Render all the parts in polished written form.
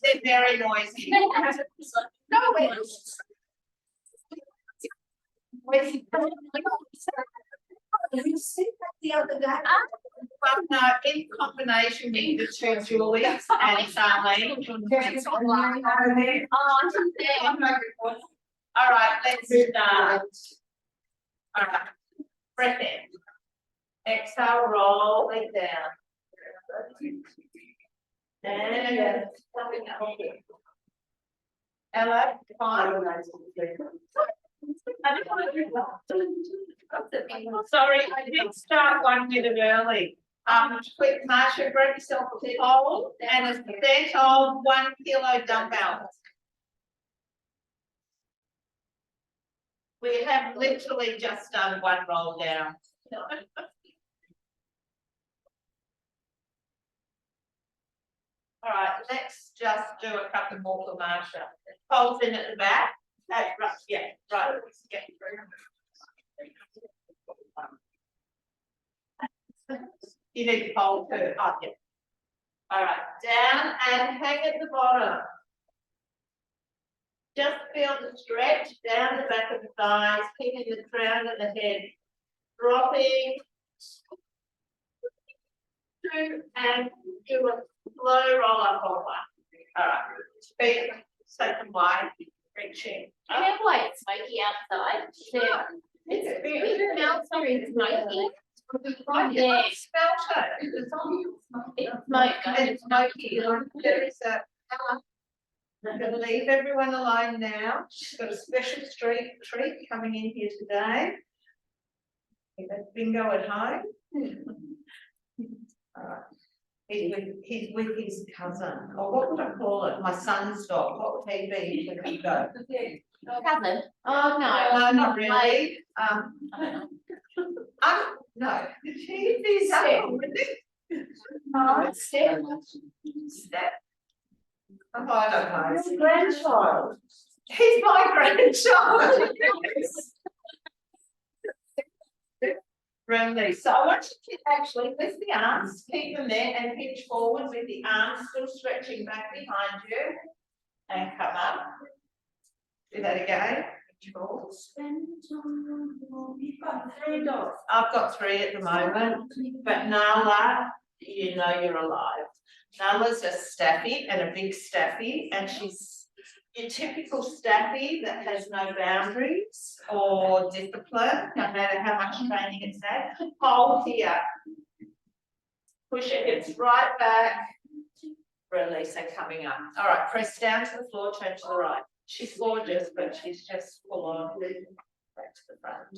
They're very noisy. No, the other day. But no, in combination with the two Julies and Charlene. All right, let's start. All right, breath in. Exhale, roll it down. And Ella, fine. Sorry, I did start 1 minute early. Quick, Marsha, grab yourself a pole and a set of 1 kilo dumbbells. We have literally just done 1 roll down. All right, let's just do a couple more for Marsha. Poles in at the back. That's right, yeah, right. You need to pole too. Oh, yeah. All right, down and hang at the bottom. Just feel the stretch down the back of the thighs, keeping the crown of the head dropping. And do a slow roll up over. All right, feet second wide, reaching. I have like smoky outside. Yeah. It smells very smoky. Yeah, smell it. It's smoky. It's smoky. There is a. I'm going to leave everyone alone now. She's got a special treat coming in here today. Bingo at home. He's with his cousin, or what would I call it? My son's dog. What would he be with Bingo? Cousin. Oh no. No, not really. I don't know. No. He'd be Step, wouldn't he? No, Step. Step. Oh, I don't know. His grandchild. He's my grandchild. Release. So I want you to actually lift the arms, keep them there and pitch forward with the arms still stretching back behind you and come up. Do that again. Pitch forward. You've got 3 dogs. I've got 3 at the moment, but Nala, you know you're alive. Nala's a staffy and a big staffy, and she's your typical staffy that has no boundaries or discipline, no matter how much training it's had. Hold here. Push your hips right back. Release and coming up. All right, press down to the floor, turn to the right. She's gorgeous, but she's just full on. Back to the front.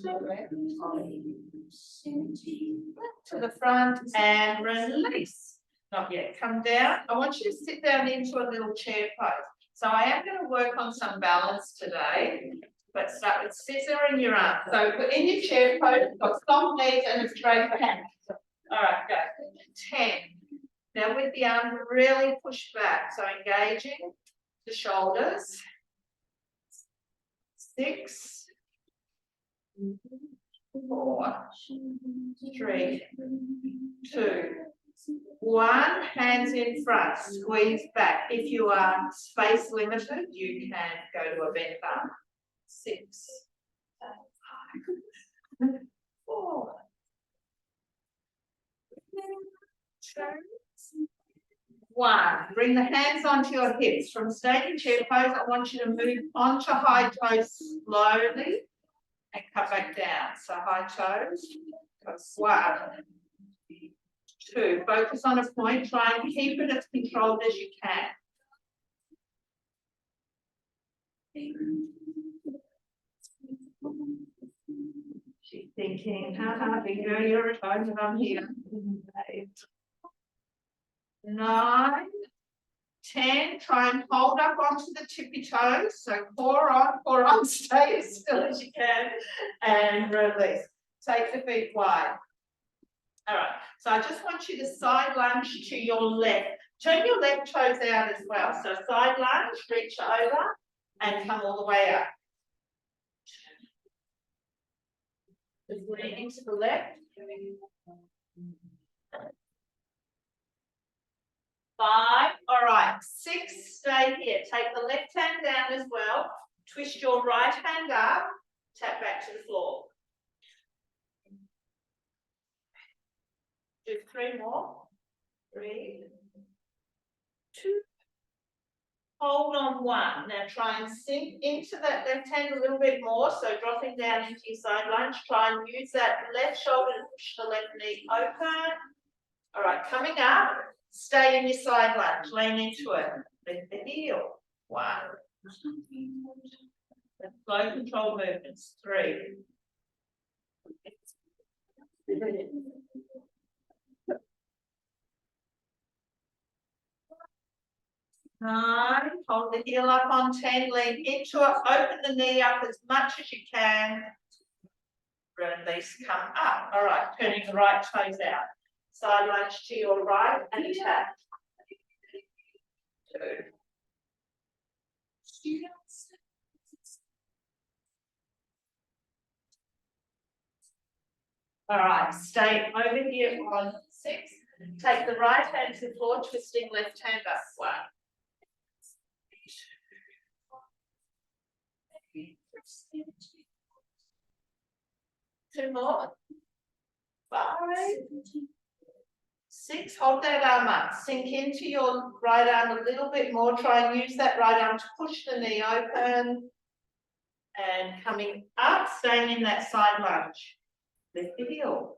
To the front and release. Not yet. Come down. I want you to sit down into a little chair pose. So I am going to work on some balance today, but start with scissoring your arm. So put in your chair pose, you've got soft knees and a straight back. All right, go. 10. Now with the arm really push back, so engaging the shoulders. 6, 4, 3, 2, 1, hands in front, squeeze back. If you are space limited, you can go to a bent arm. 6, 5, 4, 2, 1. Bring the hands onto your hips. From standing chair pose, I want you to move onto high toes slowly and come back down. So high toes. 1, 2, focus on a point, try and keep it as controlled as you can. She's thinking, haha, big girl, you're a time I'm here. 9, 10, try and hold up onto the tippy toes. So core on, stay as still as you can, and release. Take the feet wide. All right, so I just want you to side lunge to your left. Turn your left toes out as well. So side lunge, reach over, and come all the way up. Just leaning to the left. 5, all right, 6, stay here. Take the left hand down as well. Twist your right hand up, tap back to the floor. Do 3 more. 3, 2. Hold on 1. Now try and sink into that left hand a little bit more. So dropping down into your side lunge. Try and use that left shoulder to push the left knee open. All right, coming up. Stay in your side lunge. Lean into it. Lift the heel. 1. Slow control movements. 3. 9, hold the heel up on 10, lean into it, open the knee up as much as you can. Release, come up. All right, turning the right toes out. Side lunge to your right and tap. 2. All right, stay over here on 6. Take the right hand to the floor, twisting left hand up. 1. 2 more. 5. 6. Hold that arm up. Sink into your right arm a little bit more. Try and use that right arm to push the knee open. And coming up, staying in that side lunge. Lift the heel.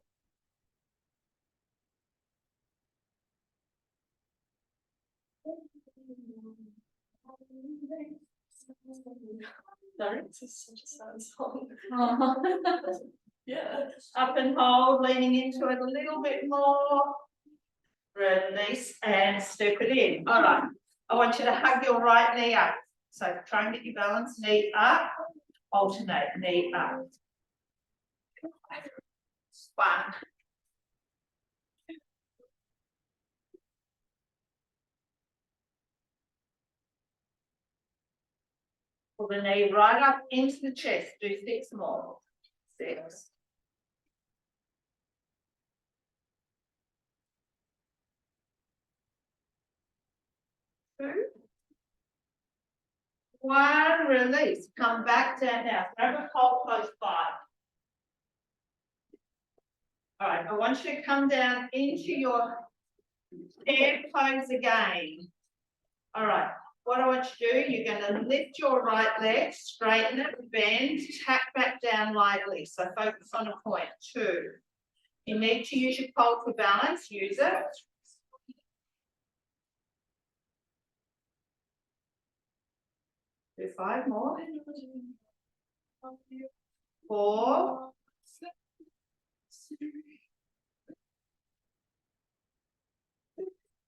Sorry, this is such a sad song. Yeah. Up and hold, leaning into it a little bit more. Release and step it in. All right. I want you to hug your right knee up. So try and get your balance. Knee up. Alternate. Knee up. 1. Pull the knee right up into the chest. Do 6 more. 6. 2. 1. Release. Come back down now. Grab a hold close by. All right. I want you to come down into your chair pose again. All right. What I want you to do, you're going to lift your right leg, straighten it, bend, tap back down lightly. So focus on a point. 2. You need to use your pole for balance. Use it. 5 more. 4.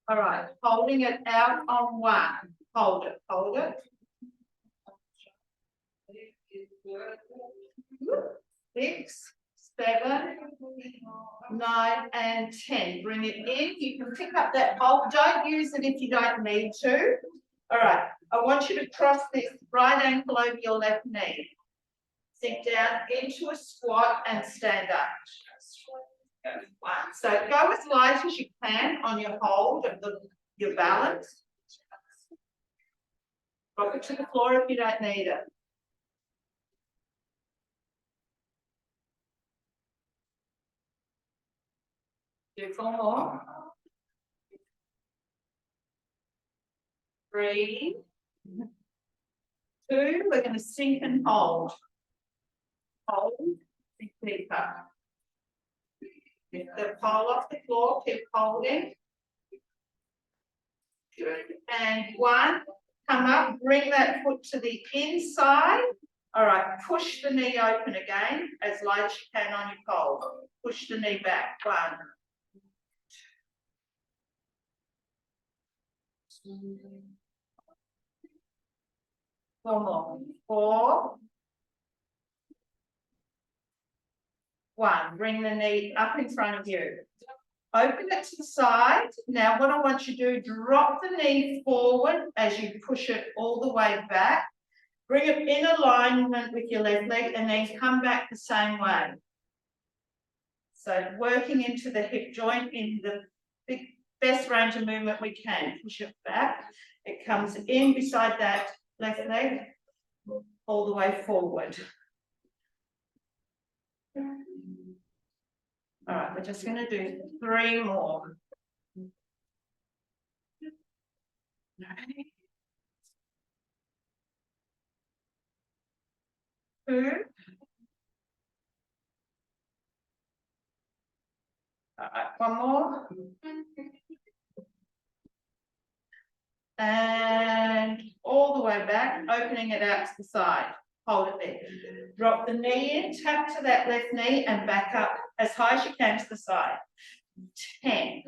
'All right, holding it out on 1. Hold it, hold it. 6, 7, 9, and 10. Bring it in. You can pick up that pole. Don't use it if you don't need to. All right, I want you to cross this right ankle over your left knee. Sink down into a squat and stand up. 1. So go as light as you can on your hold of your balance. Drop it to the floor if you don't need it. Do 4 more. 3. 2. We're going to sink and hold. Hold. Sink deeper. Lift the pole off the floor, keep holding. Good, and one, come up, bring that foot to the inside. All right, push the knee open again, as light as you can on your pole. Push the knee back, one. One more, four. One, bring the knee up in front of you. Open it to the side. Now what I want you to do, drop the knee forward as you push it all the way back. Bring it in alignment with your left leg and then come back the same way. So working into the hip joint in the best range of movement we can. Push it back. It comes in beside that left leg all the way forward. All right, we're just going to do 3 more. Okay. 2. All right, 1 more. And all the way back, opening it out to the side. Hold it there. Drop the knee in, tap to that left knee and back up as high as you can to the side. 10.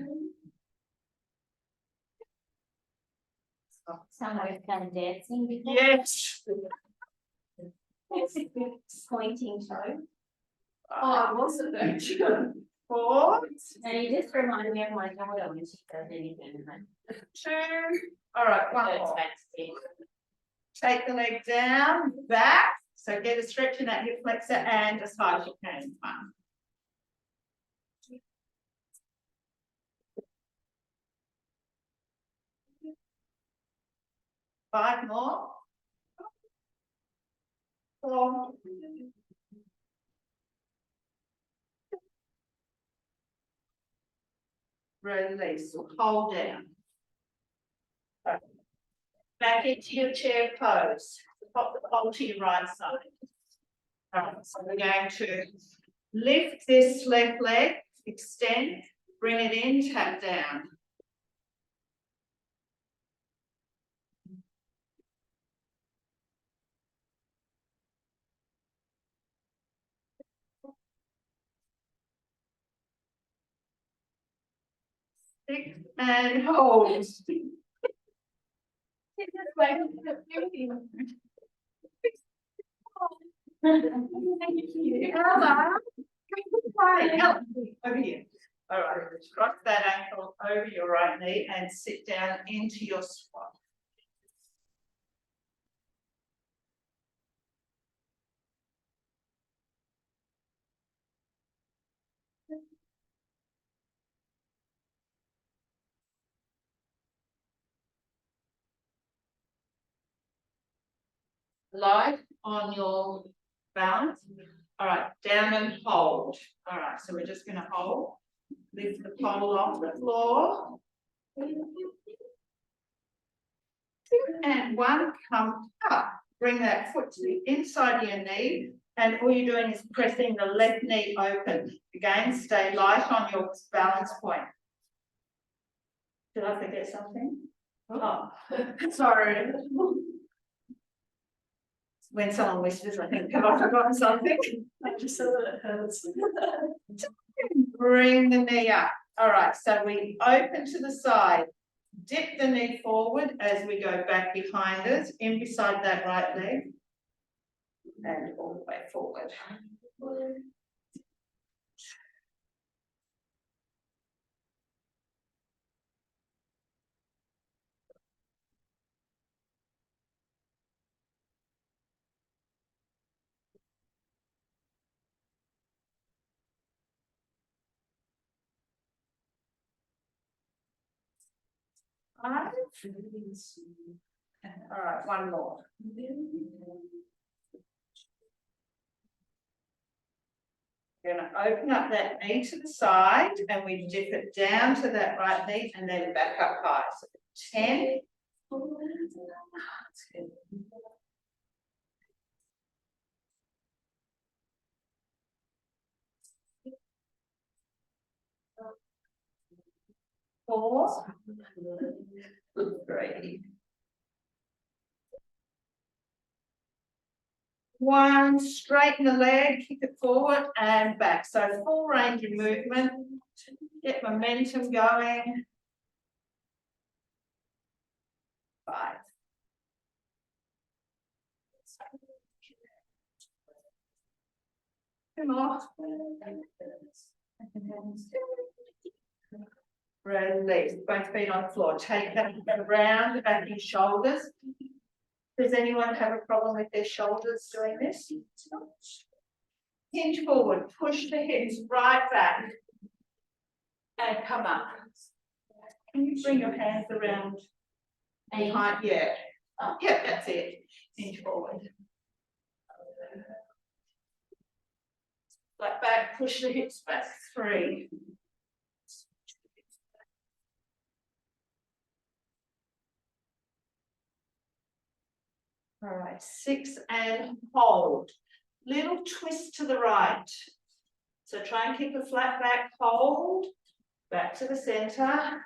Someone's kind of dancing before. Yes. Pointing toe. Oh, wasn't there? 4. And you just reminded me of my daughter when she does anything. 2. All right, 1 more. Take the leg down, back. So get a stretch in that hip flexor and as high as you can. 1. 5 more. 4. Release, hold down. Back into your chair pose. Pop the pole to your right side. All right, so we're going to lift this left leg, extend, bring it in, tap down. Six, and hold. Over here. All right, cross that ankle over your right knee and sit down into your squat. Light on your balance. All right, down and hold. All right, so we're just going to hold. Lift the pole off the floor. And 1, come up. Bring that foot to the inside of your knee. And all you're doing is pressing the left knee open. Again, stay light on your balance point. Did I forget something? Oh, sorry. When someone whispers, I think, have I forgotten something? I just said that it hurts. Bring the knee up. All right, so we open to the side. Dip the knee forward as we go back behind us, in beside that right leg. And all the way forward. Five. All right, 1 more. We're going to open up that knee to the side and we dip it down to that right knee and then back up high. So 10. 4, 3, 1, straighten the leg, kick it forward and back. So full range of movement, get momentum going. 5. Two more. Release, both feet on the floor. Take that around the back of your shoulders. Does anyone have a problem with their shoulders doing this? Hinge forward, push the hips right back and come up. Can you bring your hands around behind? Yeah. Yeah, that's it. Hinge forward. Like back, push the hips back. 3. All right, 6 and hold. Little twist to the right. So try and keep a flat back, hold, back to the center,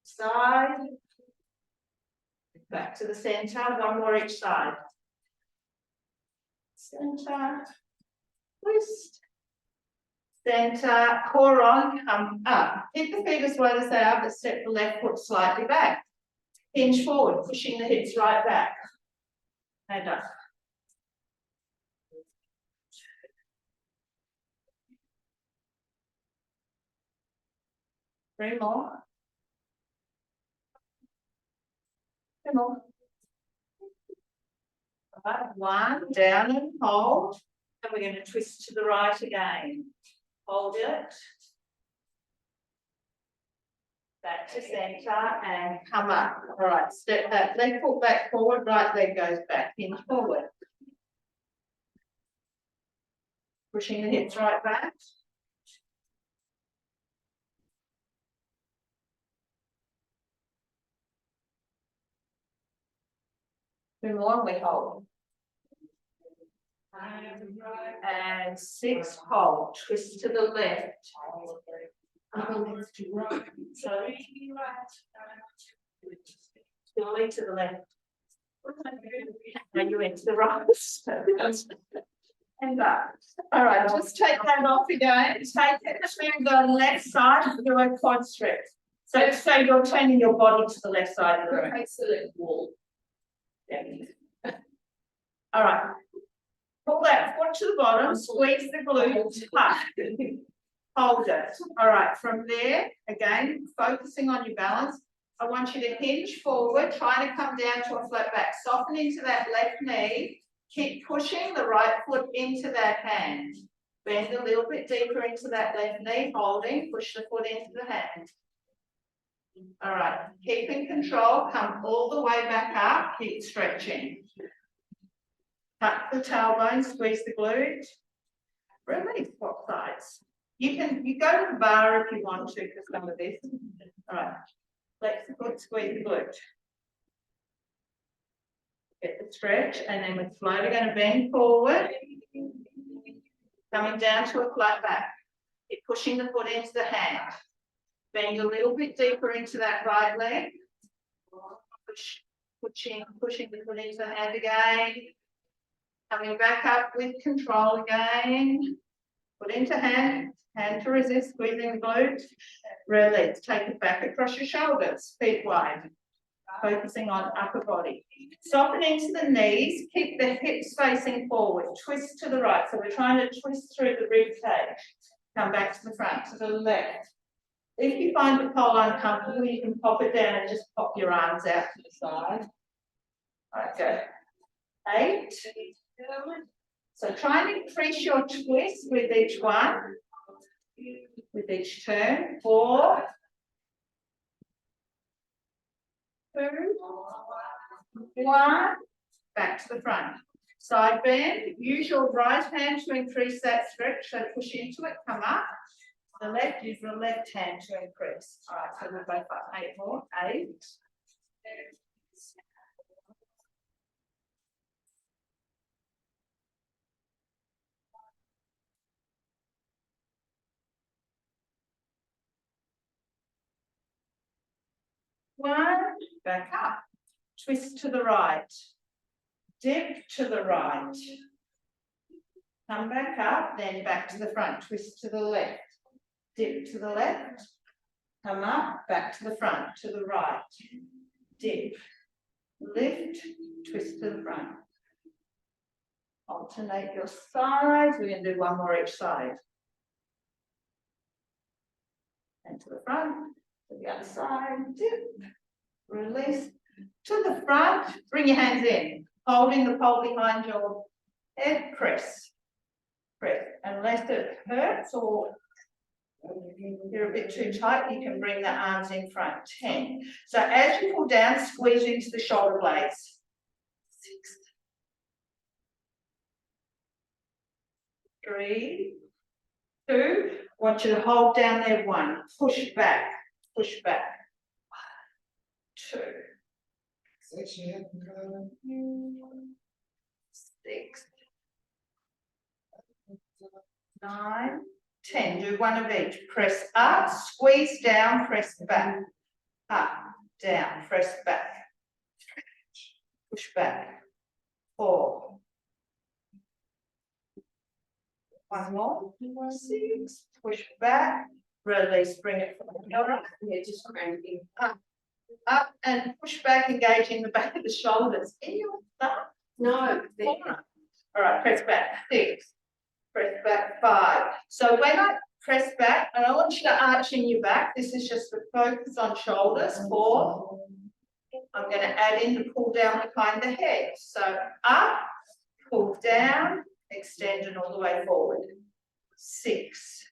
side, back to the center, one more each side. Center, twist, center, core on, come up. Hit the feet as well as they are, but step the left foot slightly back. Hinge forward, pushing the hips right back. And up. 3 more. 2 more. Right, 1, down and hold. And we're going to twist to the right again. Hold it. Back to center and come up. All right, step that left foot back forward, right leg goes back, hinge forward. Pushing the hips right back. Two more, we hold. And 6, hold. Twist to the left. Sorry. Slowly to the left. And you went to the right. And up. All right, just take that off again. Take it to the left side, do a quad stretch. So you're turning your body to the left side of the room. Wall. Yeah. All right. Pull that foot to the bottom, squeeze the glutes, tuck. Hold it. All right, from there, again, focusing on your balance. I want you to hinge forward, trying to come down to a flat back. Soften into that left knee. Keep pushing the right foot into that hand. Bend a little bit deeper into that left knee, holding, push the foot into the hand. All right, keep in control, come all the way back up, keep stretching. Tuck the tailbone, squeeze the glute. Release swap sides. You go to the bar if you want to for some of this. All right, flex the foot, squeeze the glute. Get the stretch, and then we're slowly going to bend forward, coming down to a flat back. Keep pushing the foot into the hand. Bend a little bit deeper into that right leg. Pushing the foot into the hand again. Coming back up with control again. Foot into hand, hand to resist, squeezing the glute. Release, take it back across your shoulders, feet wide. Focusing on upper body. Soften into the knees, keep the hips facing forward, twist to the right. So we're trying to twist through the rib cage. Come back to the front, to the left. If you find the pole uncomfortable, you can pop it down and just pop your arms out to the side. Okay. 8. So try and increase your twist with each one, with each turn. 4. 2, 1, back to the front. Side bend, use your right hand to increase that stretch, so push into it, come up. The left, use your left hand to increase. All right, so we're both up. 8 more, 8. back up, twist to the right, dip to the right, come back up, then back to the front, twist to the left, dip to the left, come up, back to the front, to the right, dip, lift, twist to the front. Alternate your sides, we're going to do one more each side. And to the front, to the other side, dip, release, to the front, bring your hands in, holding the pole behind your head, press, press, unless it hurts or you're a bit too tight, you can bring the arms in front, 10. So as you pull down, squeeze into the shoulder blades, 6, 3, 2, want you to hold down there, 1, push back, 1, 2, 6, 9, 10, do one of each, press up, squeeze down, press back, up, down, press back, push back, 4, 1 more, 6, push back, release, bring it from the elbow, Yeah, just cranking. up and push back, engaging the back of the shoulders. Anyone start? No. All right, press back, 6, press back, 5. So when I press back, I don't want you to arch in your back, this is just the focus on shoulders, 4. I'm going to add in the pull down behind the head. So up, pull down, extend and all the way forward. 6.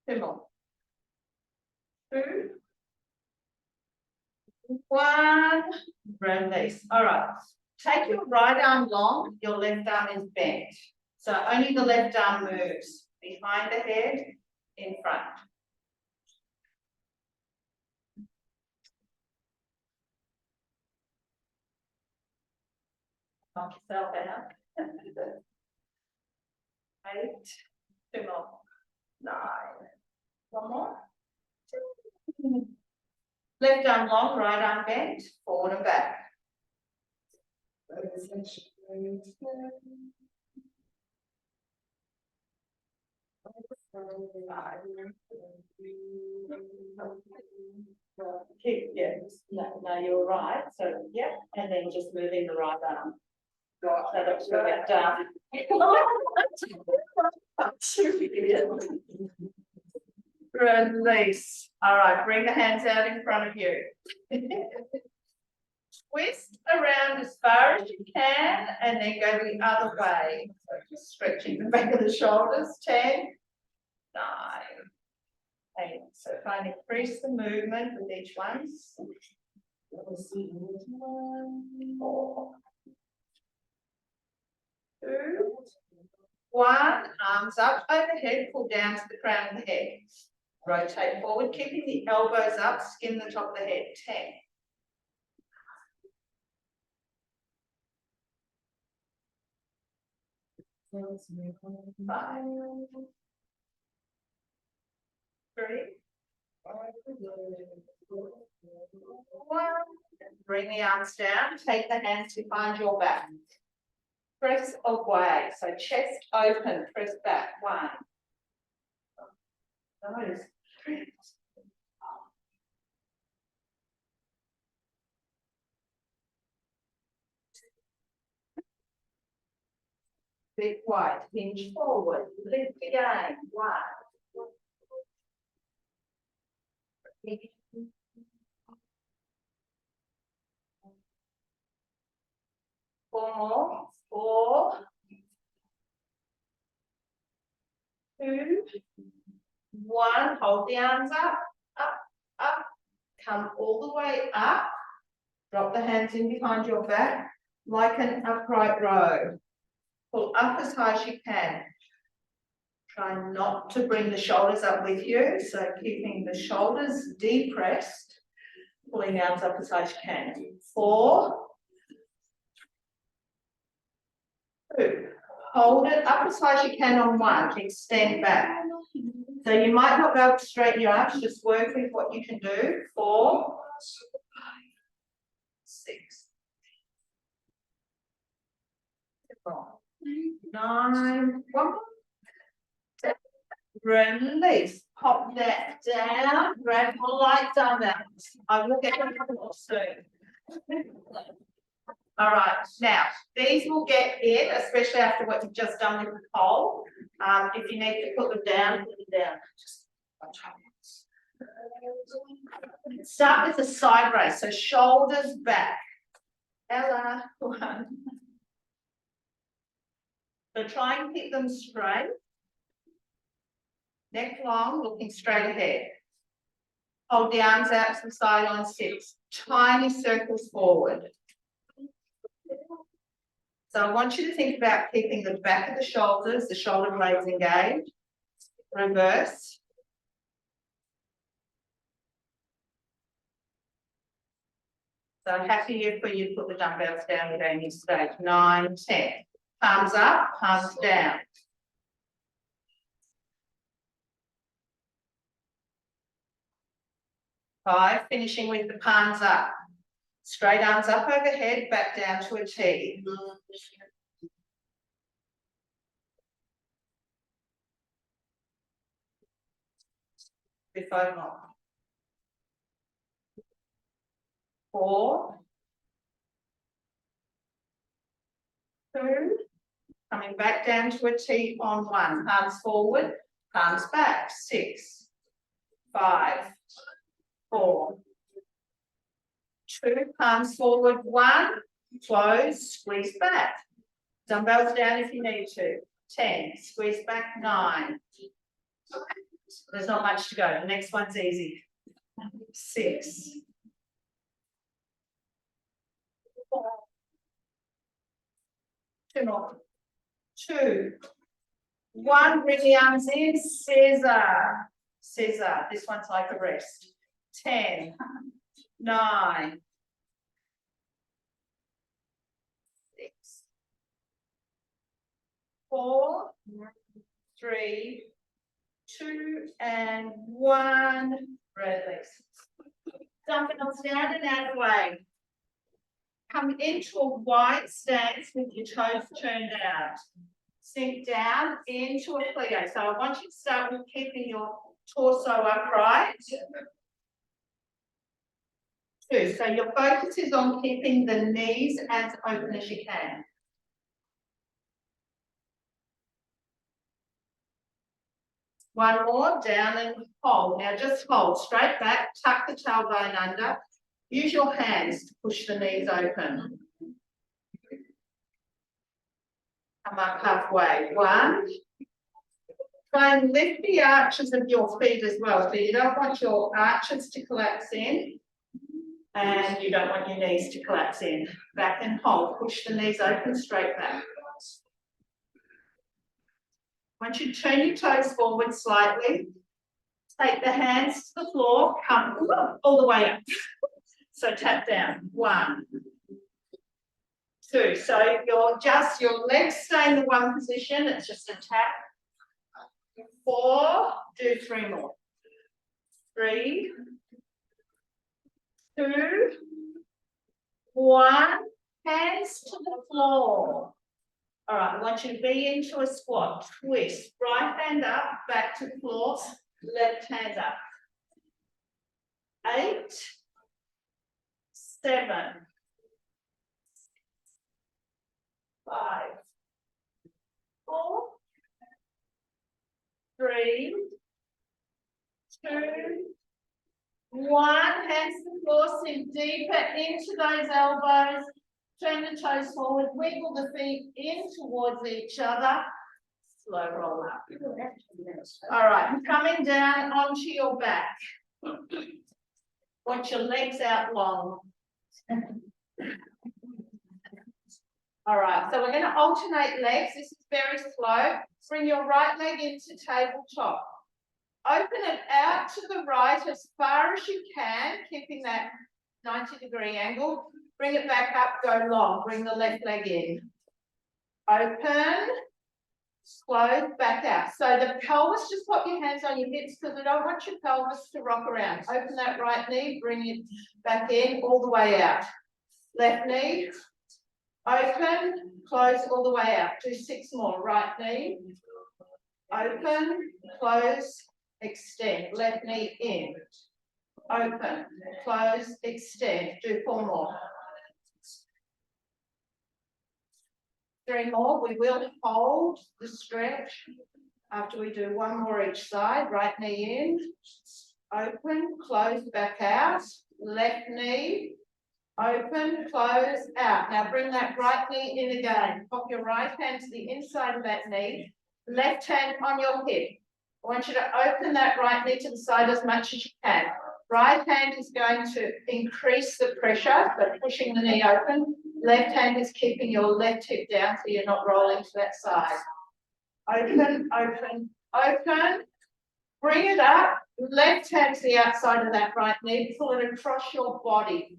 2 more. 2, 1, release. All right. Take your right arm long, your left arm is bent. So only the left arm moves behind the head, in front. Knock yourself out. 8, 2 more. 9. 1 more. 2. Left arm long, right arm bent, forward and back. Yes, no, you're right. So yeah, and then just moving the right arm. So that's where we're done. Release. All right, bring the hands out in front of you. Twist around as far as you can and then go the other way. So just stretching the back of the shoulders. 10, 9, 8. So try and increase the movement with each one. 4, 2, 1. Arms up overhead, pull down to the crown of the head. Rotate forward, keeping the elbows up, skin the top of the head. 10. 5, 3, 1. Bring the arms down, take the hands behind your back. Press away, so chest open, press back. 1. Those. 3. Big wide, hinge forward, lift again. 1. 4 more. 4, 2, 1. Hold the arms up, up. Come all the way up. Drop the hands in behind your back like an upright row. Pull up as high as you can. Try not to bring the shoulders up with you, so keeping the shoulders depressed, pulling the arms up as high as you can. 4, 2, Hold it up as high as you can on one, extend back. So you might not be able to straighten your arms, just work with what you can do. 4, 6, 9, 1. Release, pop that down, grab your light dumbbells. I will get them soon. All right, now these will get in, especially after what you've just done with the pole. If you need to put them down, put them down. Start with a side raise, so shoulders back. Ella, 1. So try and keep them straight. Neck long, looking straight ahead. Hold the arms out to the side on 6. Tiny circles forward. So I want you to think about keeping the back of the shoulder blades engaged. Reverse. So I'm happy for you to put the dumbbells down with Amy's stage. 9, 10. Palms up, palms down. Five, finishing with the palms up. Straight arms up overhead, back down to a T. With 5 more. 4, 2, coming back down to a T on 1. Palms forward, palms back. 6, 5, 4, 2, palms forward. 1, close, squeeze back. Dumbbells down if you need to. 10, squeeze back. 9. There's not much to go. The next one's easy. 6. 2 more. 2, 1, bring the arms in, scissor, scissor. This one's like a rest. 10, 9, 6, 4, 3, 2, and 1. Release. Dumbbells down and out of the way. Come into a wide stance with your toes turned out. Sink down into a plie. So I want you to start with keeping your torso upright. 2. So your focus is on keeping the knees as open as you can. One more, down and hold. Now just hold straight back, tuck the tailbone under. Use your hands to push the knees open. Come up halfway. 1. Try and lift the arches of your feet as well. So you don't want your arches to collapse in. And you don't want your knees to collapse in. Back and hold. Push the knees open, straight back. Once you turn your toes forward slightly, take the hands to the floor, come all the way up. So tap down. 1, 2. So your legs stay in the one position. It's just a tap. 4. Do 3 more. 3, 2, 1. Hands to the floor. All right, I want you to be into a squat. Twist. Right hand up, back to the floor. Left hand up. 8, 7, 5, 4, 3, 2, 1. Hands to the floor, sink deeper into those elbows. Turn the toes forward, wiggle the feet in towards each other. Slow roll up. All right, coming down onto your back. Want your legs out long. All right, so we're going to alternate legs. This is very slow. Bring your right leg into tabletop. Open it out to the right as far as you can, keeping that 90-degree angle. Bring it back up, go long. Bring the left leg in. Open, close, back out. So the pelvis, just put your hands on your hips because I don't want your pelvis to rock around. Open that right knee, bring it back in, all the way out. Left knee, open, close, all the way out. Do 6 more. Right knee, open, close, extend. Left knee in, open, close, extend. Do 4 more. 3 more. We will hold the stretch after we do 1 more each side. Right knee in, open, close, back out. Left knee, open, close, out. Now bring that right knee in again. Pop your right hand to the inside of that knee. Left hand on your hip. I want you to open that right knee to the side as much as you can. Right hand is going to increase the pressure, but pushing the knee open. Left hand is keeping your left hip down so you're not rolling to that side. Open, open, open. Bring it up. Left hand to the outside of that right knee. Pull it across your body.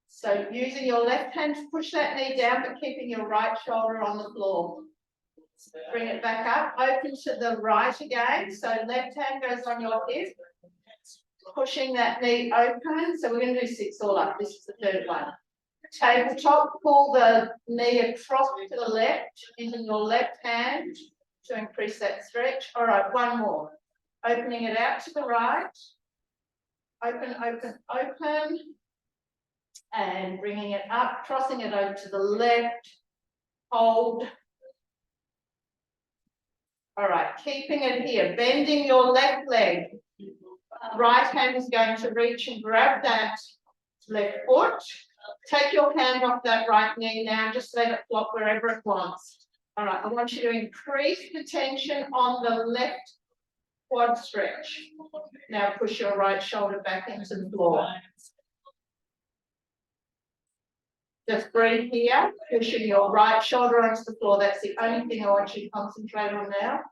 So using your left hand to push that knee down, but keeping your right shoulder on the floor. Bring it back up. Open to the right again. So left hand goes on your hip. Pushing that knee open. So we're going to do 6 all up. This is the 3rd one. Tabletop, pull the knee across to the left using your left hand to increase that stretch. All right, 1 more. Opening it out to the right. Open, open, open. And bringing it up, crossing it over to the left. Hold. All right, keeping it here. Bending your left leg. Right hand is going to reach and grab that left foot. Take your hand off that right knee now, just let it flop wherever it wants. All right, I want you to increase the tension on the left quad stretch. Now push your right shoulder back into the floor. Just breathe here, pushing your right shoulder onto the floor. That's the only thing I want you to concentrate on now.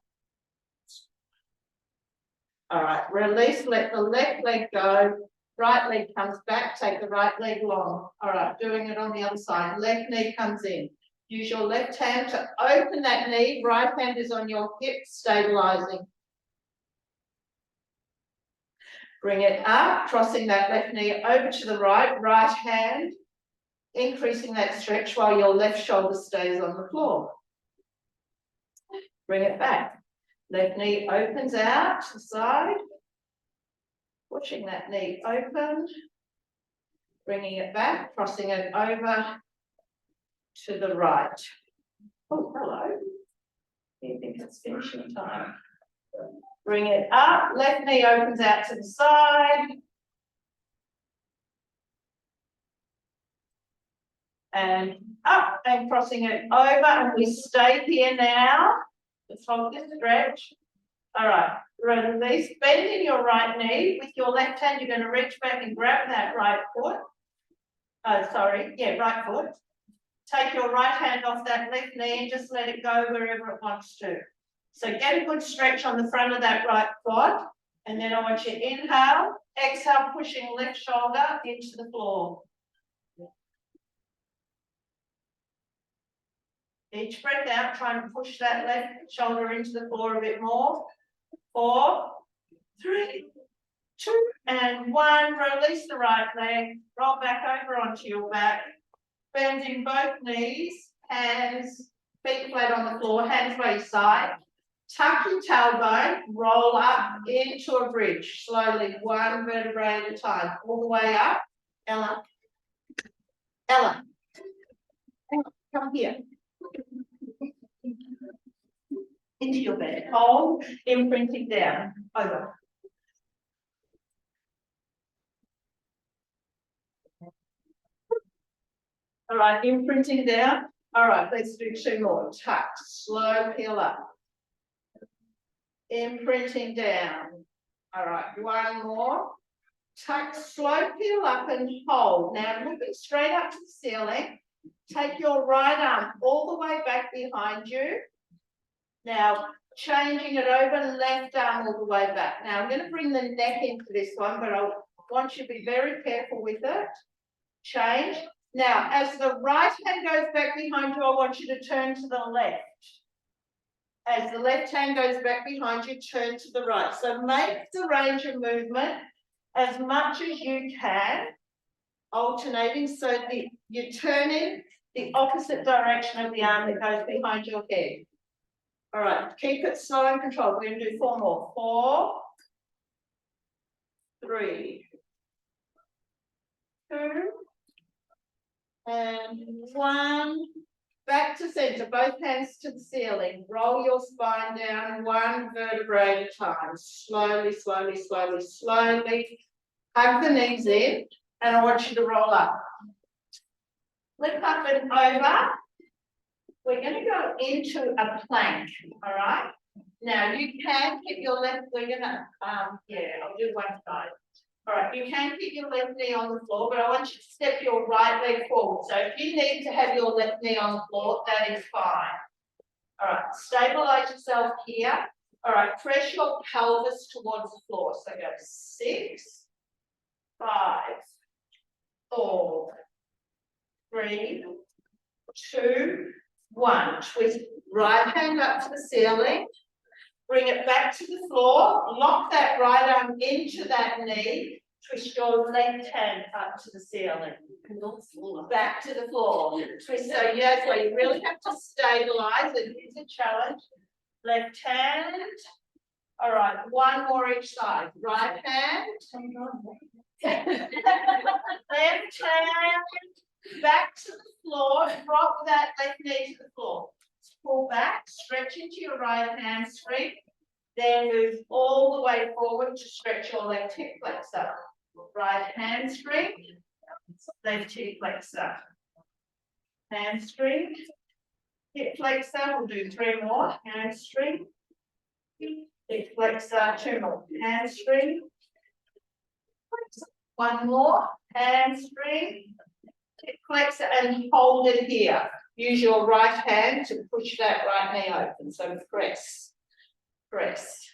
All right, release, let the left leg go. Right leg comes back, take the right leg long. All right, doing it on the other side. Left knee comes in. Use your left hand to open that knee. Right hand is on your hip, stabilizing. Bring it up, crossing that left knee over to the right. Right hand, increasing that stretch while your left shoulder stays on the floor. Bring it back. Left knee opens out to the side. Pushing that knee open, bringing it back, crossing it over to the right. Oh, hello. Do you think it's finishing time? Bring it up, left knee opens out to the side. And up and crossing it over, and we stay here now. Let's hold this stretch. All right, release, bending your right knee. With your left hand, you're going to reach back and grab that right foot. Oh, sorry, yeah, right foot. Take your right hand off that left knee and just let it go wherever it wants to. So get a good stretch on the front of that right quad. And then I want you to inhale, exhale, pushing left shoulder into the floor. Each breath out, try and push that left shoulder into the floor a bit more. 4, 3, 2, and 1. Release the right leg. Roll back over onto your back. Bending both knees. Hands, feet flat on the floor. Hands by your side. Tuck your tailbone. Roll up into a bridge. Slowly, 1 vertebrae at a time. All the way up. Ella. Ella. Come here. Into your bed. Hold, imprinting down. Over. All right, imprinting down. All right, let's do 2 more. Tuck, slow peel up. Imprinting down. All right, 1 more. Tuck, slow peel up and hold. Now looking straight up to the ceiling. Take your right arm all the way back behind you. Now, changing it over, left arm all the way back. Now, I'm going to bring the neck into this one, but I want you to be very careful with it. Change. Now, as the right hand goes back behind you, I want you to turn to the left. As the left hand goes back behind you, turn to the right. So make the range of movement as much as you can, alternating so that you're turning the opposite direction of the arm that goes behind your head. All right, keep it slow and controlled. We're going to do 4 more. 4, 3, 2, and 1. Back to center, both hands to the ceiling. Roll your spine down 1 vertebrae at a time. Slowly, slowly, slowly, slowly. Hug the knees in, and I want you to roll up. Lift up and over. We're going to go into a plank, all right? Now you can keep your left, we're going to, I'll do one side. All right, you can keep your left knee on the floor, but I want you to step your right leg forward. So if you need to have your left knee on the floor, that is fine. All right, stabilize yourself here. All right, press your pelvis towards the floor. So go 6, 5, 4, 3, 2, 1. Twist right hand up to the ceiling. Bring it back to the floor. Lock that right arm into that knee. Twist your left hand up to the ceiling. Back to the floor. Twist. So yeah, so you really have to stabilize. It is a challenge. Left hand. All right, 1 more each side. Right hand. Left hand. Back to the floor. Drop that left knee to the floor. Pull back, stretch into your right hamstring, then move all the way forward to stretch your left hip flexor. Right hamstring, left hip flexor. Hamstring, hip flexor, we'll do 3 more. Hamstring, hip flexor, 2 more. Hamstring, 1 more. Hamstring, hip flexor, and hold it here. Use your right hand to push that right knee open. So press, press,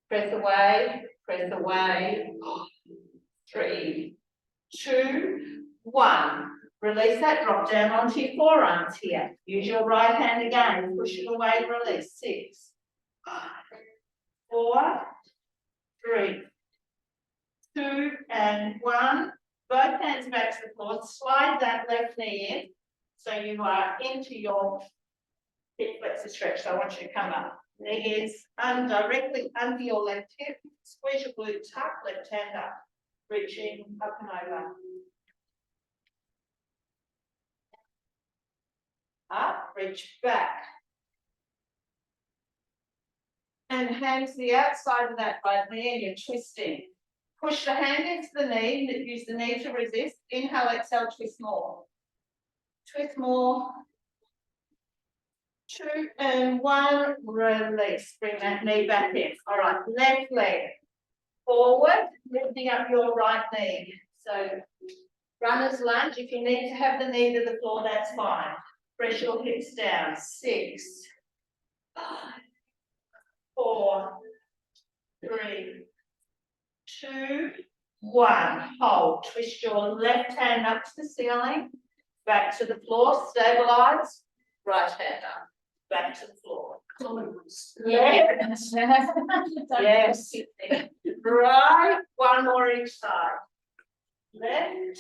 press away, press away. 3, 2, 1. Release that, drop down onto your forearms here. Use your right hand again, push it away, release. 6, 5, 4, 3, 2, and 1. Both hands back to the floor. Slide that left knee in. So you are into your hip flexor stretch. So I want you to come up. Knee is directly under your left hip. Squeeze your glute tuck, left hand up. Reaching up and over. Up, reach back. And hands to the outside of that right knee and you're twisting. Push the hand into the knee, use the knee to resist. Inhale, exhale, twist more. Twist more. 2 and 1, release. Bring that knee back in. All right, left leg forward, lifting up your right knee. So runner's lunge. If you need to have the knee to the floor, that's fine. Press your hips down. 6, 5, 4, 3, 2, 1. Hold. Twist your left hand up to the ceiling. Back to the floor. Stabilize. Right hand up. Back to the floor. Yes. Yes. Right. 1 more each side. Left.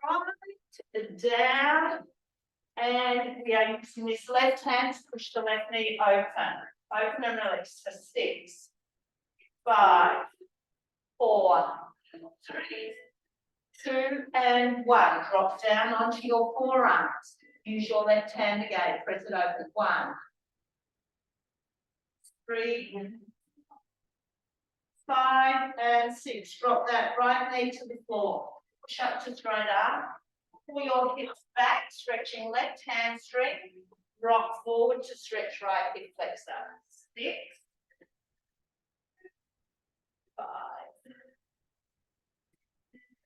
Right. Down. And we are using this left hand to push the left knee open. Open and release for 6, 5, 4, 3, 2, and 1. Drop down onto your forearms. Use your left hand again. Press it open. 1, 3, 5, and 6. Drop that right knee to the floor. Push up to straight arm. Pull your hips back, stretching left hamstring. Rock forward to stretch right hip flexor. 6, 5,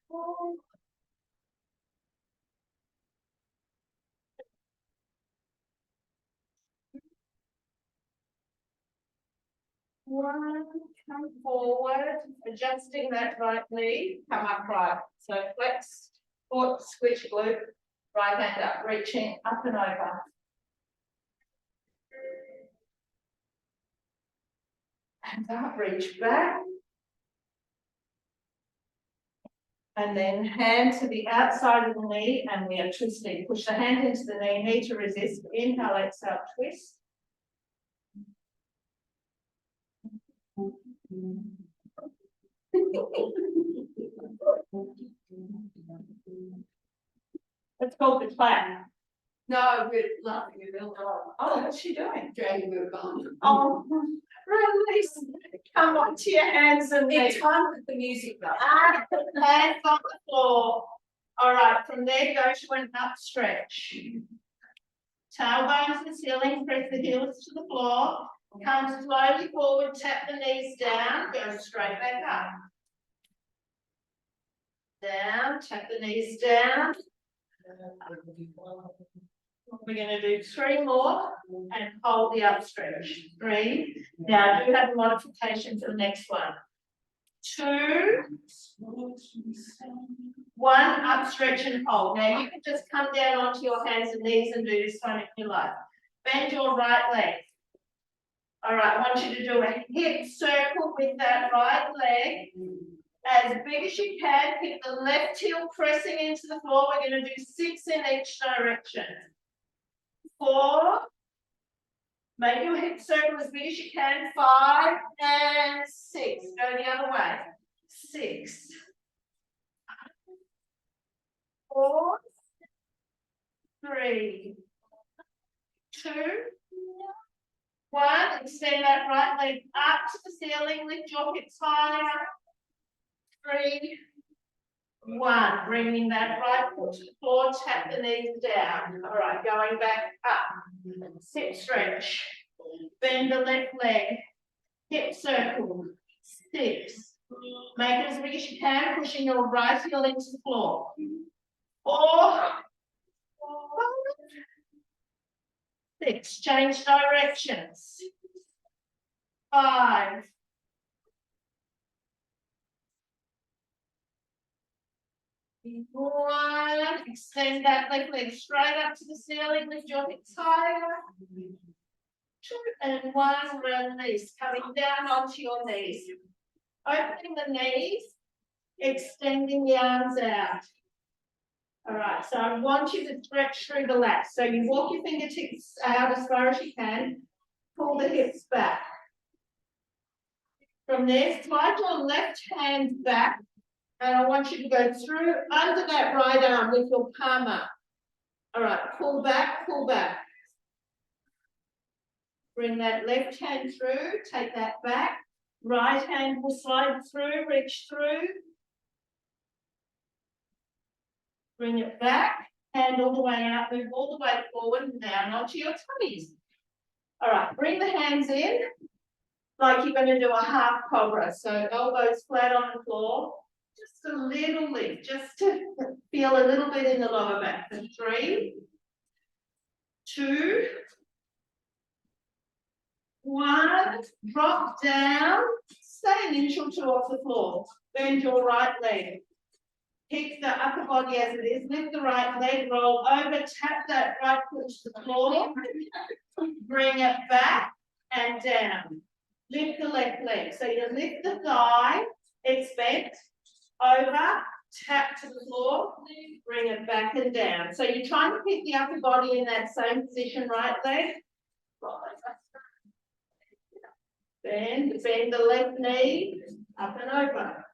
4, 1, come forward, adjusting that right knee, come upright. So flex, foot, switch glute, right hand up, reaching up and over. Hands up, reach back. And then hand to the outside of the knee, and we are twisting. Push the hand into the knee to resist. Inhale, exhale, twist. It's called the clap. No, we're laughing at Bill. Oh, what's she doing? Dragging her on. Oh, release. Come onto your hands and It's knees. time with the music though. Hands on the floor. All right, from there, go to an up stretch. Tailbone to the ceiling, press the heels to the floor. Come slowly forward, tap the knees down, go straight back up. Down, tap the knees down. We're going to do 3 more and hold the up stretch. 3. Now, I do have a modification for the next one. 2, 1, up stretch and hold. Now, you can just come down onto your hands and knees and do this one if you like. Bend your right leg. All right, I want you to do a hip circle with that right leg. As big as you can, keep the left heel pressing into the floor. We're going to do 6 in each direction. 4. Make your hip circle as big as you can. 5 and 6. Go the other way. 6. 4. 3. 2. 1. Extend that right leg up to the ceiling. Lift your hips higher. 3, 1. Bringing that right foot to the floor, tap the knees down. All right, going back up. Sit stretch. Bend the left leg. Hip circle. 6. Make it as big as you can, pushing your right heel into the floor. 4, 6. Change directions. 5. 1. Extend that left leg straight up to the ceiling. Lift your hips higher. 2 and 1. Release. Coming down onto your knees. Opening the knees. Extending the arms out. All right. So I want you to stretch through the lats. So you walk your fingertips out as far as you can. Pull the hips back. From there, slide your left hand back. And I want you to go through under that right arm with your palm up. All right, pull back, pull back. Bring that left hand through, take that back. Right hand will slide through, reach through. Bring it back, hand all the way out, move all the way forward and down onto your tummies. All right, bring the hands in like you're going to do a half cobra. So elbows flat on the floor. Just a little lift, just to feel a little bit in the lower back. For 3, 2, 1. Drop down. Stay an inch or 2 off the floor. Bend your right leg. Keep the upper body as it is. Lift the right leg. Roll over. Tap that right foot to the floor. Bring it back and down. Lift the left leg. So you lift the thigh. It's bent. Over, tap to the floor, bring it back and down. So you're trying to keep the upper body in that same position, right leg. Bend the left knee, up and over.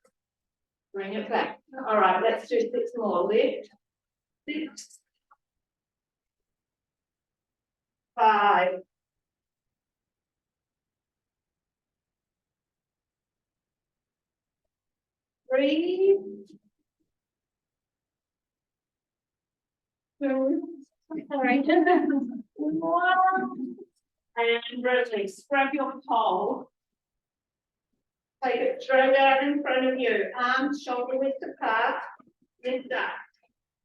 Bring it back. All right, let's do 6 more. Lift. 6. 5. 3. 2. Sorry. 1. And release. Grab your pole. Take it straight out in front of you. Arms shoulder width apart. Lift up.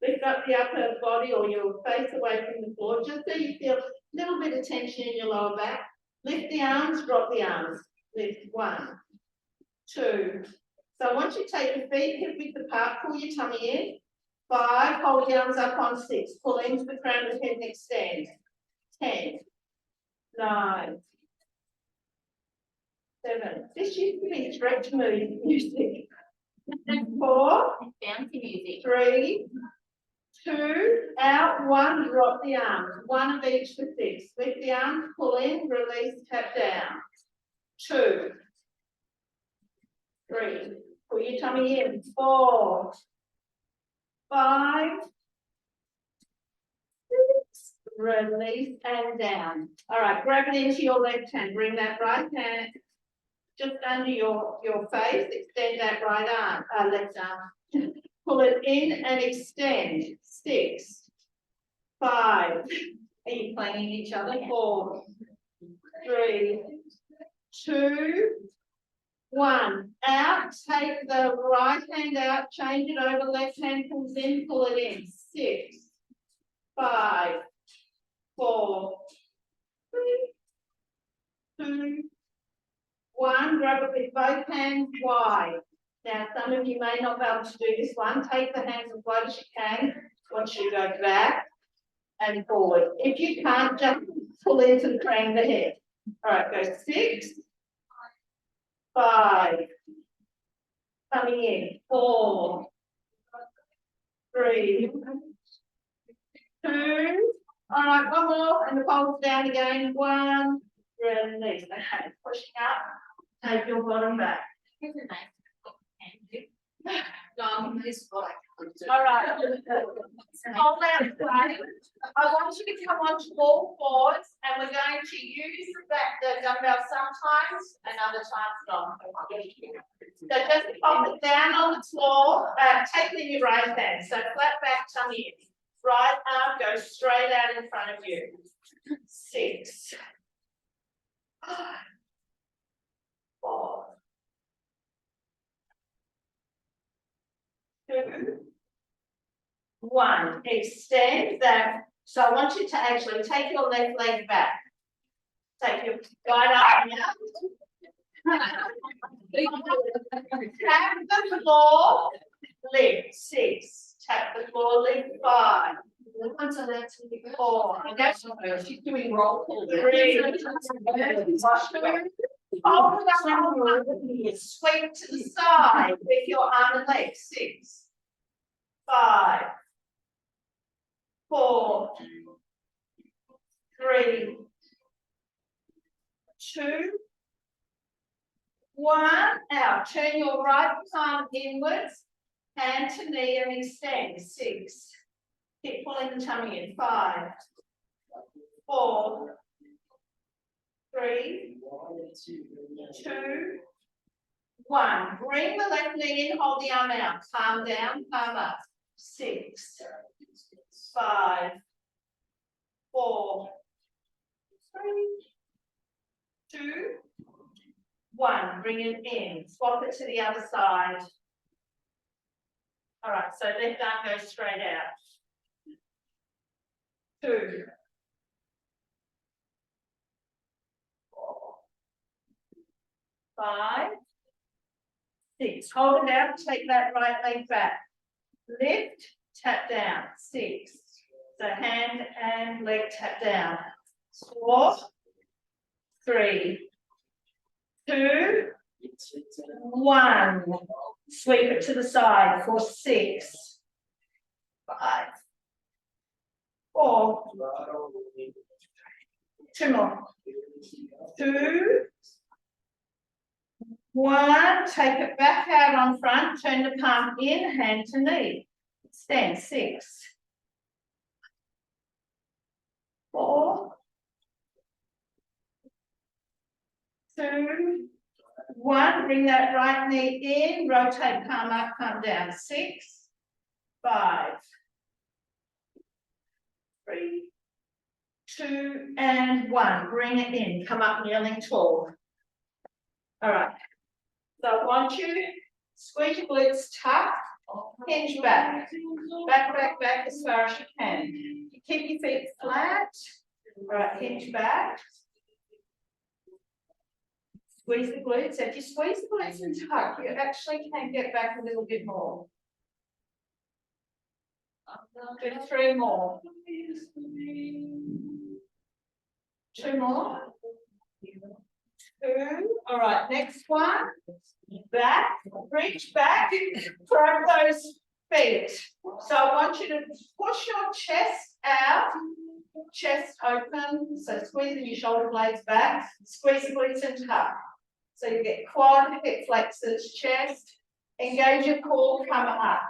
Lift up the upper body or your face away from the floor, just so you feel a little bit of tension in your lower back. Lift the arms, drop the arms. Lift. 1, 2. So I want you to take your feet hip width apart, pull your tummy in. 5, hold your arms up on 6, pull into the crown of the head and extend. 10, 9, 7. This used to be stretch music. 4, Bouncy music. 3, 2, out, 1, drop the arms. 1 of each for 6. Lift the arms, pull in, release, tap down. 2, 3, put your tummy in. 4, 5, 6, release and down. All right, grab it into your left hand. Bring that right hand just under your face. Extend that right arm, left arm. Pull it in and extend. 6, 5. Are you playing each other? 4, 3, 2, 1. Out. Take the right hand out. Change it over. Left hand pulls in. Pull it in. 6, 5, 4, 3, 2, 1. Grab it with both hands wide. Now, some of you may not be able to do this one. Take the hands as wide as you can. Once you go back and forward. If you can't, just pull into the crown of the head. All right, go 6, 5. Coming in. 4, 3, 2. All right, one more, and the pole's down again. 1, release. Okay, pushing up. Take your bottom back. Here's a nice This one. All right. Hold that plate. I want you to come onto all fours, and we're going to use the dumbbell sometimes, and other times not. So just pop it down on the floor. Take it in your right hand. So flat back, tummy in. Right arm goes straight out in front of you. 6, 5, 4, 2, 1. Extend that. So I want you to actually take your left leg back. Take your right arm out. Tap the floor. Lift. 6. Tap the floor. Lift. 5. 4. She's doing roll call. 3. Hold it up. Sweep to the side with your arm and leg. 6, 5, 4, 3, 2, 1. Out. Turn your right palm inwards, hand to knee and extend. 6. Keep pulling the tummy in. 5, 4, 3, 2, 1. Bring the left knee in, hold the arm out. Palm down, palm up. 6, 5, 4, 3, 2, 1. Bring it in. Swap it to the other side. All right, so left arm goes straight out. 2, 4, 5, 6. Hold it out. Take that right leg back. Lift, tap down. 6. So hand and leg tap down. 4, 3, 2, 1. Sweep it to the side for 6, 5, 4. 2 more. 2, 1. Take it back out on front. Turn the palm in, hand to knee. Stand. 6, 4, 2, 1. Bring that right knee in. Rotate palm up, palm down. 6, 5, 3, 2, and 1. Bring it in. Come up kneeling tall. All right. So I want you to squeeze your glutes tuck, hinge back. Back as far as you can. Keep your feet flat. All right, hinge back. Squeeze the glutes. If you squeeze the glutes and tuck, you actually can get back a little bit more. Do 3 more. 2 more. 2. All right, next one. Back, reach back, grab those feet. So I want you to push your chest out, chest open, so squeezing your shoulder blades back, squeeze, squeeze and tuck. So you get quad, hip flexors, chest, engage your core, come up.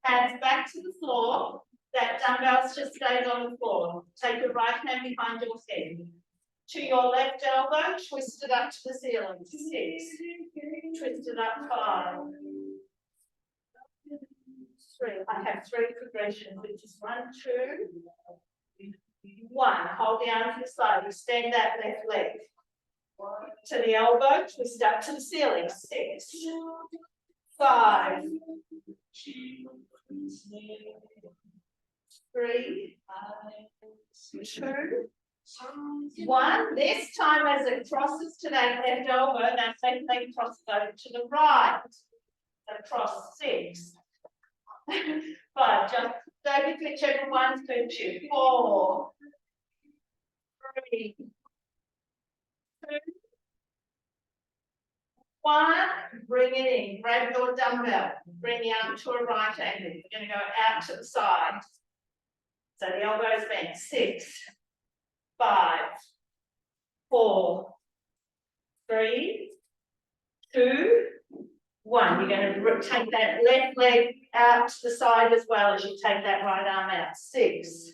Hands back to the floor, that dumbbell's just stayed on the floor. Take your right hand behind your head. To your left elbow, twist it up to the ceiling, 6. Twist it up, 5. 3. I have 3 progressions, which is 1, 2, 1. Hold the arm to the side, extend that left leg. To the elbow, twist up to the ceiling, 6, 5, 3, 2, 1. This time as it crosses to that left elbow, that left leg crosses over to the right. Across 6. 5. Just don't be whichever one's good to. 4, 3, 2, 1. Bring it in. Grab your dumbbell. Bring the arm to a right angle. You're going to go out to the side. So the elbow's bent. 6, 5, 4, 3, 2, 1. You're going to take that left leg out to the side as well as you take that right arm out. 6,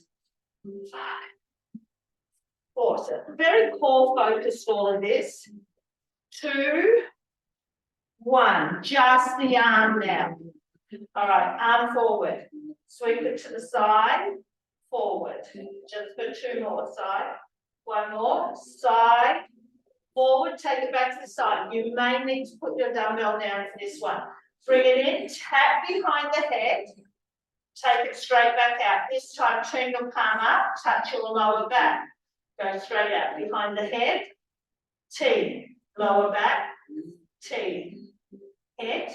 5, 4. So very core focused, all of this. 2, 1. Just the arm now. All right, arm forward. Sweep it to the side. Forward. Just for 2 more. Side. 1 more. Side. Forward. Take it back to the side. You may need to put your dumbbell down for this one. Bring it in. Tap behind the head. Take it straight back out. This time, turn your palm up. Touch your lower back. Go straight out behind the head. T. Lower back. T. Head.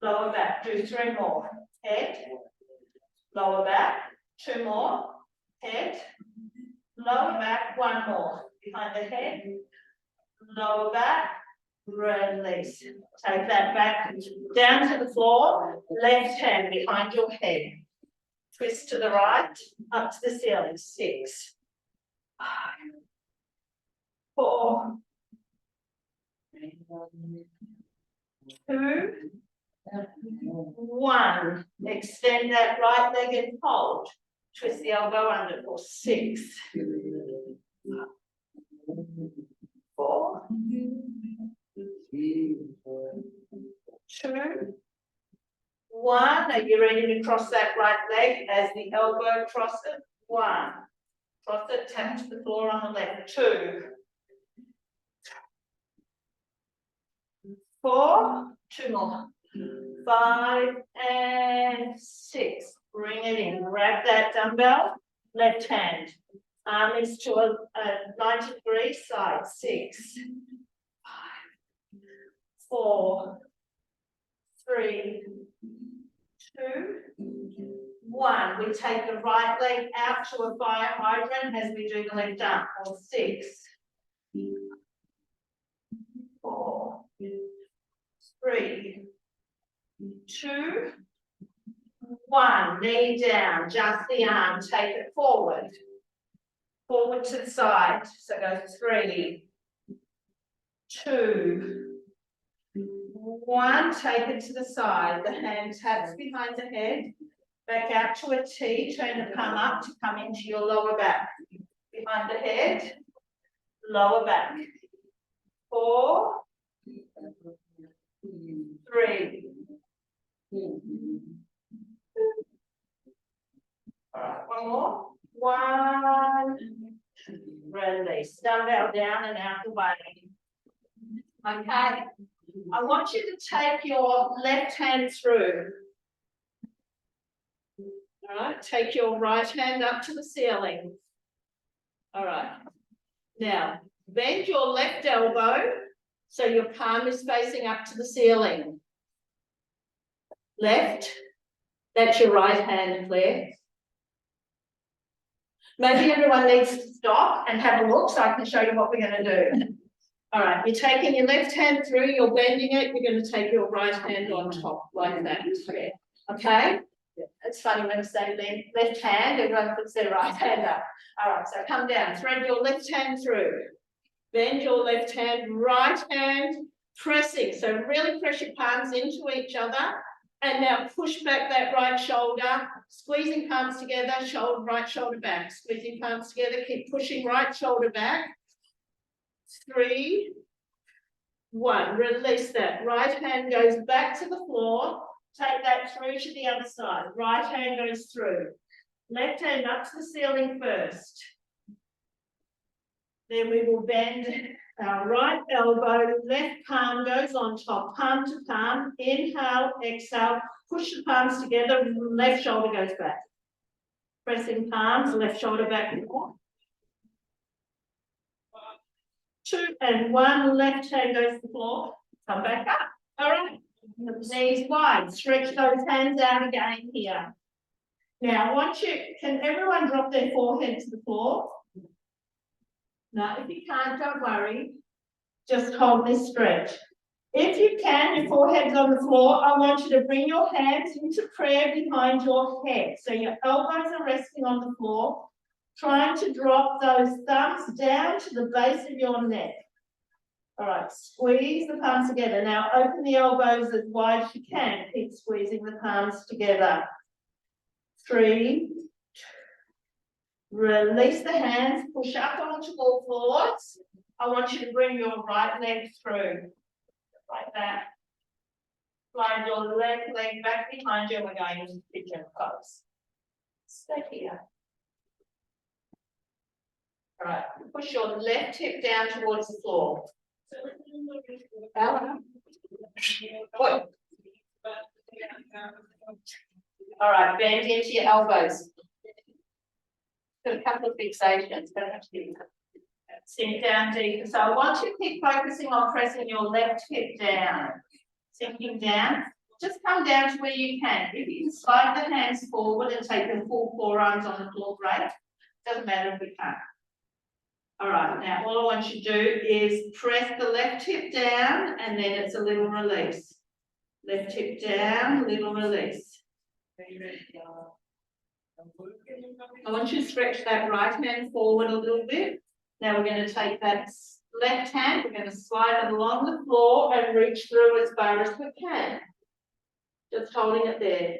Lower back. Do 3 more. Head. Lower back. 2 more. Head. Lower back. 1 more. Behind the head. Lower back. Release. Take that back down to the floor. Left hand behind your head. Twist to the right. Up to the ceiling. 6, 5, 4, 2, 1. Extend that right leg and hold. Twist the elbow under for 6, 4, 2, 1. Are you ready to cross that right leg as the elbow crosses? 1. Cross it, tap to the floor on the left. 2, 4, 2 more. 5 and 6. Bring it in. Grab that dumbbell. Left hand. Arm is to a 90-degree side. 6, 5, 4, 3, 2, 1. We take the right leg out to a fire hydrant as we do the left arm. 6, 4, 3, 2, 1. Knee down, just the arm. Take it forward. Forward to the side. So go 3, 2, 1. Take it to the side. The hand taps behind the head. Back out to a T. Turn the palm up to come into your lower back. Behind the head. Lower back. 4, 3. All right, 1 more. 1. Release. Dumbbell down and out the way. Okay. I want you to take your left hand through. All right. Take your right hand up to the ceiling. All right. Now, bend your left elbow so your palm is facing up to the ceiling. Left. That's your right hand, Claire. Maybe everyone needs to stop and have a look so I can show you what we're going to do. All right, you're taking your left hand through, you're bending it, you're going to take your right hand on top like that. Okay? It's funny when I say left hand, everyone puts their right hand up. All right, so come down, thread your left hand through. Bend your left hand, right hand, pressing. So really press your palms into each other. And now push back that right shoulder, squeezing palms together, right shoulder back. Squeezing palms together, keep pushing right shoulder back. 3, 1, release that. Right hand goes back to the floor. Take that through to the other side. Right hand goes through. Left hand up to the ceiling first. Then we will bend our right elbow, left palm goes on top, palm to palm. Inhale, exhale, push the palms together, left shoulder goes back. Pressing palms, left shoulder back more. 2 and 1, left hand goes to the floor, come back up. All right, knees wide, stretch those hands out again here. Now, can everyone drop their forehead to the floor? No, if you can't, don't worry. Just hold this stretch. If you can, your forehead's on the floor, I want you to bring your hands into prayer behind your head. So your elbows are resting on the floor, trying to drop those thumbs down to the base of your neck. All right, squeeze the palms together. Now open the elbows as wide as you can. Keep squeezing the palms together. 3, release the hands, push up onto all fours. I want you to bring your right leg through, like that. Slide your left leg back behind you and we're going into pigeon pose. Stay here. All right, push your left hip down towards the floor. All right, bend into your elbows. Got a couple of fixations, don't have to be sink down deeper. So I want you to keep focusing on pressing your left hip down. Sinking down. Just come down to where you can. If you can slide the hands forward and take the full forearms on the floor, great. Doesn't matter if we can't. All right, now all I want you to do is press the left hip down and then it's a little release. Left hip down, little release. I want you to stretch that right hand forward a little bit. Now we're going to take that left hand, we're going to slide it along the floor and reach through as far as we can. Just holding it there.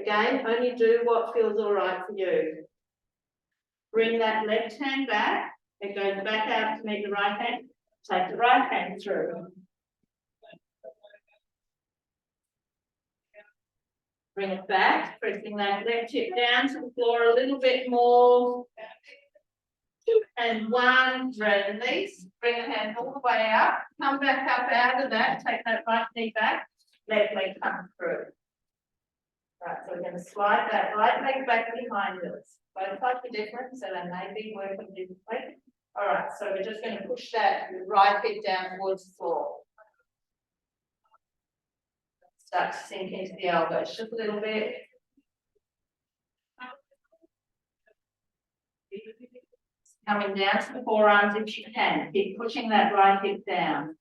Again, only do what feels all right for you. Bring that left hand back. It goes back out to meet the right hand. Take the right hand through. Bring it back, pressing that left hip down to the floor a little bit more. 2 and 1, release. Bring the hand all the way up. Come back up out of that. Take that right knee back. Left leg come through. Right, so we're going to slide that right leg back behind us. Both slightly different, so they may be working differently. All right, so we're just going to push that right hip down towards the floor. Start to sink into the elbows just a little bit. Coming down to the forearms if you can. Keep pushing that right hip down.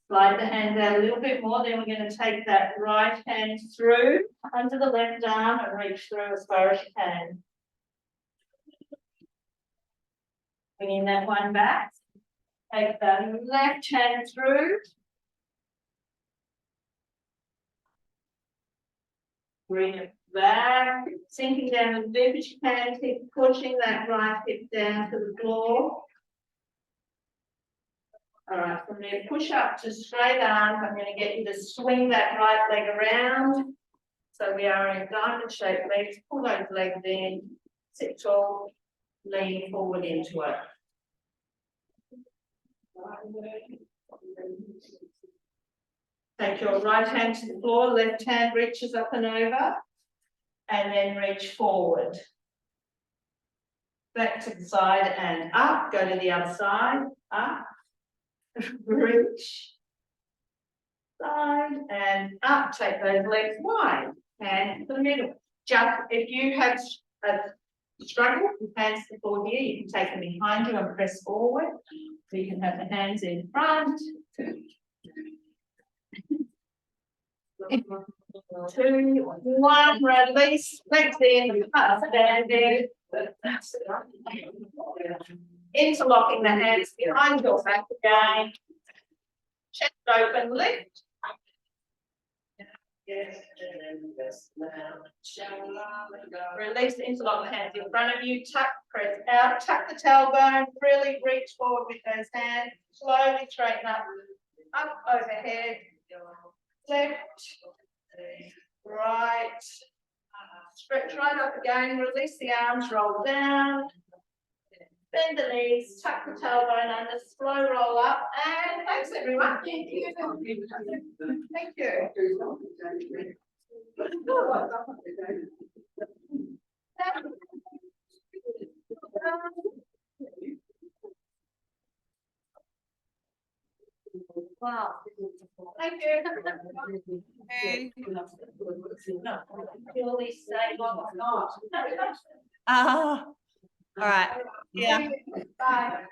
Slide the hands out a little bit more. Then we're going to take that right hand through under the left arm and reach through as far as you can. Bringing that one back. Take the left hand through. Bring it back, sinking down as deep as you can, keep pushing that right hip down to the floor. All right, from there, push up to straight arms. I'm going to get you to swing that right leg around. So we are in diamond shaped legs. Pull those legs in, sit tall, lean forward into it. Take your right hand to the floor, left hand reaches up and over, and then reach forward. Back to the side and up, go to the other side, up, reach, side and up, take those legs wide, hands to the middle. Just if you have a struggle with hands to the floor here, you can take them behind you and press forward. So you can have the hands in front. 2, 1, release, legs in, standing. Interlocking the hands behind your back again. Chest open, lift. Release, interlock the hands in front of you, tuck, press out, tuck the tailbone, really reach forward with those hands, slowly straighten up overhead, left, right, stretch right up again, release the arms, roll down, bend the knees, tuck the tailbone under, slow roll up, and thanks everyone. Thank you. Thank you. Wow. Thank you. Okay. Purely say what not. All right. Yeah. Bye.